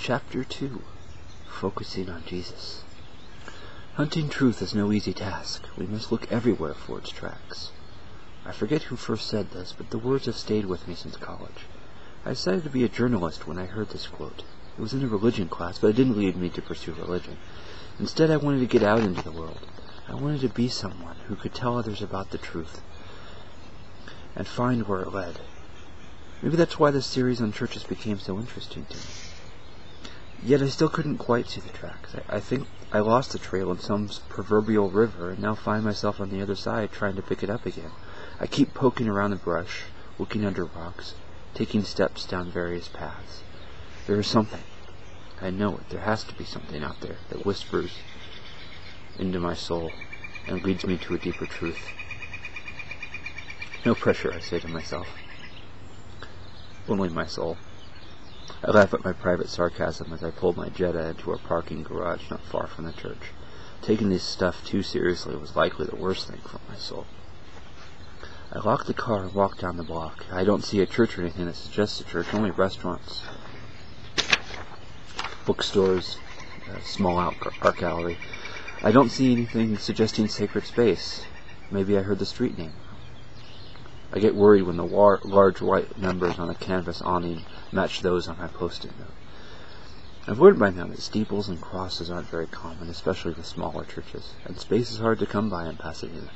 Chapter 2. Focusing on Jesus. Hunting truth is no easy task. We must look everywhere for its tracks. I forget who first said this, but the words have stayed with me since college. I decided to be a journalist when I heard this quote. It was in a religion class, but it didn't lead me to pursue religion. Instead, I wanted to get out into the world. I wanted to be someone who could tell others about the truth and find where it led. Maybe that's why this series on churches became so interesting to me. Yet I still couldn't quite see the tracks. I think I lost the trail in some proverbial river and now find myself on the other side trying to pick it up again. I keep poking around the brush, looking under rocks, taking steps down various paths. There is something. I know it. There has to be something out there that whispers into my soul and leads me to a deeper truth. No pressure, I say to myself. Only my soul. I laugh at my private sarcasm as I pull my Jetta into a parking garage not far from the church. Taking this stuff too seriously was likely the worst thing for my soul. I lock the car and walk down the block. I don't see a church or anything that suggests a church, only restaurants, bookstores, a small art gallery. I don't see anything suggesting sacred space. Maybe I heard the street name. I get worried when the large white numbers on a canvas awning match those on my post-it note. I've learned by now that steeples and crosses aren't very common, especially the smaller churches, and space is hard to come by in Pasadena.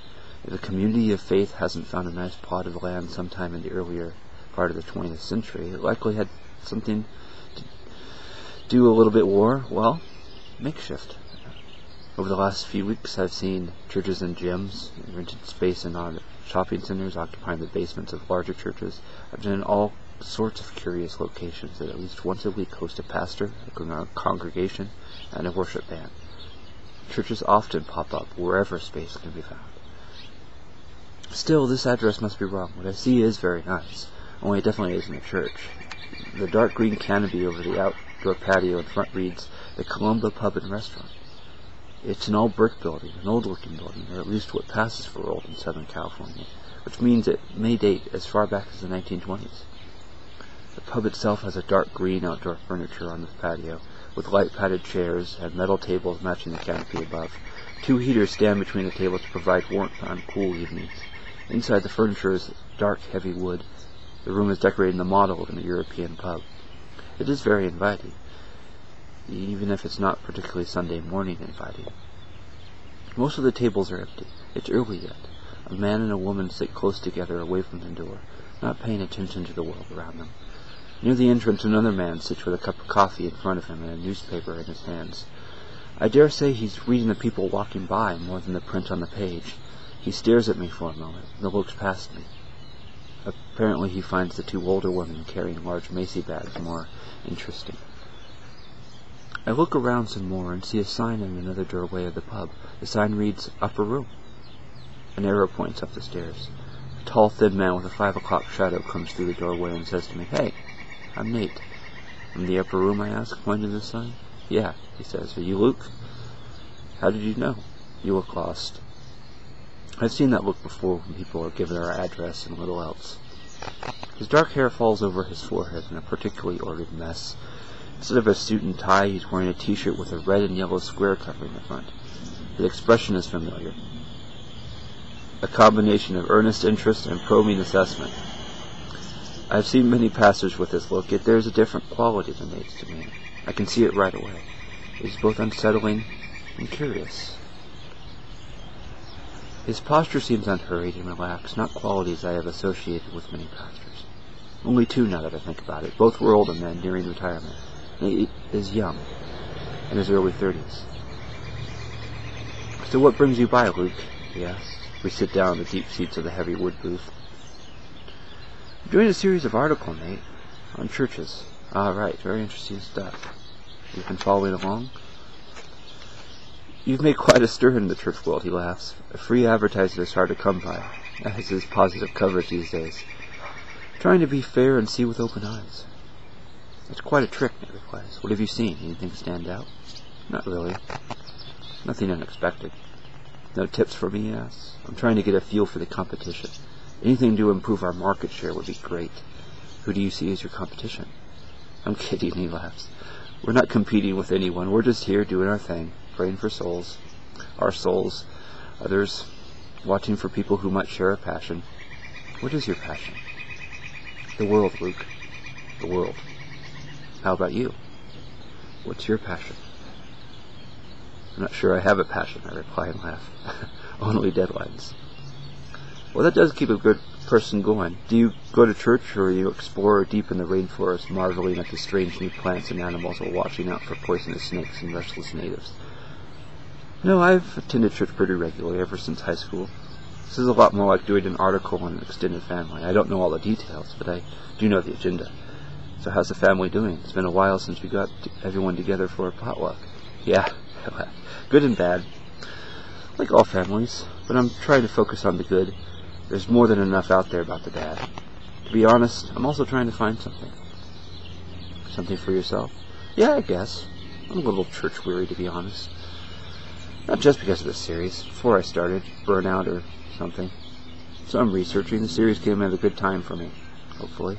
If a community of faith hasn't found a nice plot of land sometime in the earlier part of the 20th century, it likely had something to do a little bit more, well, makeshift. Over the last few weeks, I've seen churches and gyms, rented space in shopping centers occupying the basements of larger churches. I've been in all sorts of curious locations that at least once a week host a pastor, a congregation, and a worship band. Churches often pop up wherever space can be found. Still, this address must be wrong. What I see is very nice, only it definitely isn't a church. The dark green canopy over the outdoor patio in front reads, the Columba Pub and Restaurant. It's an all-brick building, an old-looking building, or at least what passes for old in Southern California, which means it may date as far back as the 1920s. The pub itself has a dark green outdoor furniture on the patio, with light-padded chairs and metal tables matching the canopy above. 2 heaters stand between the tables to provide warmth on cool evenings. Inside the furniture is dark, heavy wood. The room is decorated in the model of a European pub. It is very inviting, even if it's not particularly Sunday morning inviting. Most of the tables are empty. It's early yet. A man and a woman sit close together away from the door, not paying attention to the world around them. Near the entrance, another man sits with a cup of coffee in front of him and a newspaper in his hands. I dare say he's reading the people walking by more than the print on the page. He stares at me for a moment, then looks past me. Apparently he finds the 2 older women carrying large Macy bags more interesting. I look around some more and see a sign in another doorway of the pub. The sign reads, Upper Room. An arrow points up the stairs. A tall, thin man with a 5 o'clock shadow comes through the doorway and says to me, Hey, I'm Nate. From the upper room, I ask, pointing to the sign. Yeah, he says. Are you Luke? How did you know? You look lost. I've seen that look before when people are given their address and little else. His dark hair falls over his forehead in a particularly ordered mess. Instead of a suit and tie, he's wearing a t-shirt with a red and yellow square covering the front. His expression is familiar. A combination of earnest interest and probing assessment. I've seen many pastors with this look, yet there is a different quality to Nate's demeanor. I can see it right away. It is both unsettling and curious. His posture seems unhurried and relaxed, not qualities I have associated with many pastors. Only 2 now that I think about it. Both were older men nearing retirement. Nate is young, in his early 30s. So what brings you by, Luke? He asks. We sit down in the deep seats of the heavy wood booth. I'm doing a series of articles, Nate, on churches. Ah, right, very interesting stuff. You've been following along? You've made quite a stir in the church world, he laughs. A free advertiser is hard to come by, as is positive coverage these days. Trying to be fair and see with open eyes. It's quite a trick, Nate replies. What have you seen? Anything stand out? Not really. Nothing unexpected. No tips for me, he asks. I'm trying to get a feel for the competition. Anything to improve our market share would be great. Who do you see as your competition? I'm kidding, he laughs. We're not competing with anyone. We're just here doing our thing, praying for souls, our souls, others, watching for people who might share our passion. What is your passion? The world, Luke. The world. How about you? What's your passion? I'm not sure I have a passion, I reply and laugh. Only deadlines. Well, that does keep a good person going. Do you go to church, or you explore deep in the rainforest, marveling at the strange new plants and animals while watching out for poisonous snakes and restless natives? No, I've attended church pretty regularly ever since high school. This is a lot more like doing an article on an extended family. I don't know all the details, but I do know the agenda. So how's the family doing? It's been a while since we got everyone together for a potluck. Yeah, good and bad. Like all families, but I'm trying to focus on the good. There's more than enough out there about the bad. To be honest, I'm also trying to find something. Something for yourself? Yeah, I guess. I'm a little church weary, to be honest. Not just because of this series. Before I started, burnout or something. So I'm researching. The series came at a good time for me, hopefully.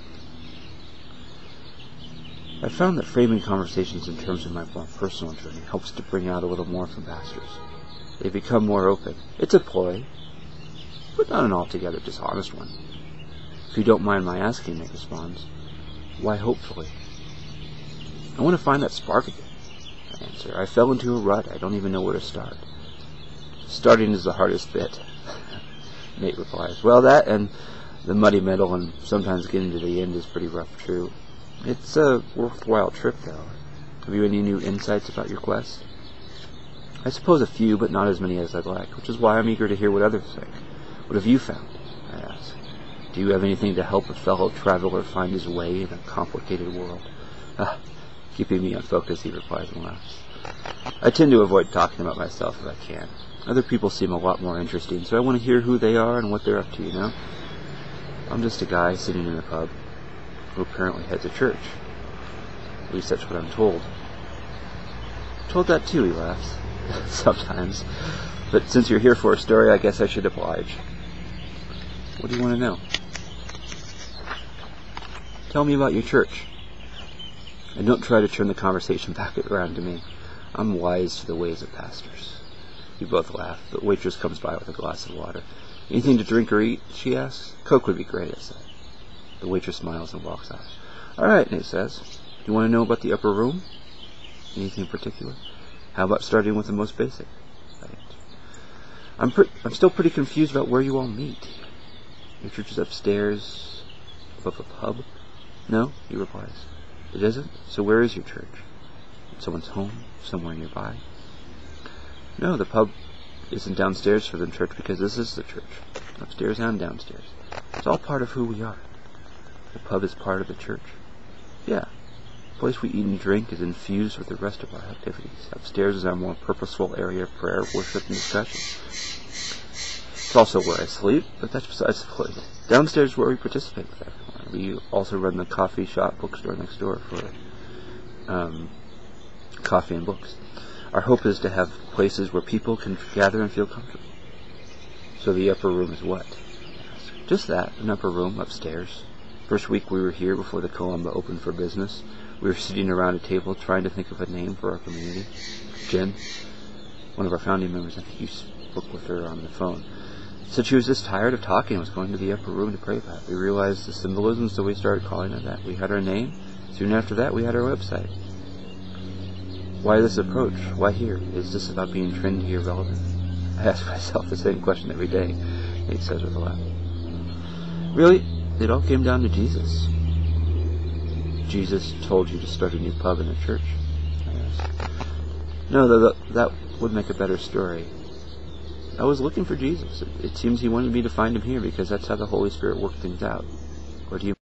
I found that framing conversations in terms of my more personal journey helps to bring out a little more from pastors. They become more open. It's a ploy, but not an altogether dishonest one. If you don't mind my asking, Nick responds, why hopefully? I want to find that spark again, I answer. I fell into a rut. I don't even know where to start. Starting is the hardest bit, Nate replies. Well, that and the muddy middle and sometimes getting to the end is pretty rough, too. It's a worthwhile trip, though. Have you any new insights about your quest? I suppose a few, but not as many as I'd like, which is why I'm eager to hear what others think. What have you found? I ask. Do you have anything to help a fellow traveler find his way in a complicated world? Keeping me on focus, he replies and laughs. I tend to avoid talking about myself if I can. Other people seem a lot more interesting, so I want to hear who they are and what they're up to, you know? I'm just a guy sitting in a pub who apparently heads a church. At least that's what I'm told. Told that too, he laughs. Sometimes. But since you're here for a story, I guess I should oblige. What do you want to know? Tell me about your church. And don't try to turn the conversation back around to me. I'm wise to the ways of pastors. We both laugh. The waitress comes by with a glass of water. Anything to drink or eat? She asks. Coke would be great, I say. The waitress smiles and walks out. All right, Nate says. Do you want to know about the upper room? Anything in particular? How about starting with the most basic? I'm still pretty confused about where you all meet. Your church is upstairs, above a pub? No, he replies. It isn't? So where is your church? Someone's home? Somewhere nearby? No, the pub isn't downstairs for the church because this is the church. Upstairs and downstairs. It's all part of who we are. The pub is part of the church. Yeah. The place we eat and drink is infused with the rest of our activities. Upstairs is our more purposeful area of prayer, worship, and discussion. It's also where I sleep, but that's besides the point. Downstairs is where we participate with everyone. We also run the coffee shop bookstore next door for coffee and books. Our hope is to have places where people can gather and feel comfortable. So the upper room is what? Just that, an upper room upstairs. First week we were here before the Columba opened for business. We were sitting around a table trying to think of a name for our community. Jen, one of our founding members, I think you spoke with her on the phone, said she was just tired of talking and was going to the upper room to pray about it. We realized the symbolism, so we started calling it that. We had our name. Soon after that, we had our website. Why this approach? Why here? Is this about being trendy or relevant? I ask myself the same question every day, Nate says with a laugh. Really? It all came down to Jesus. Jesus told you to start a new pub in a church? I asked. No, that would make a better story. I was looking for Jesus. It seems he wanted me to find him here because that's how the Holy Spirit worked things out.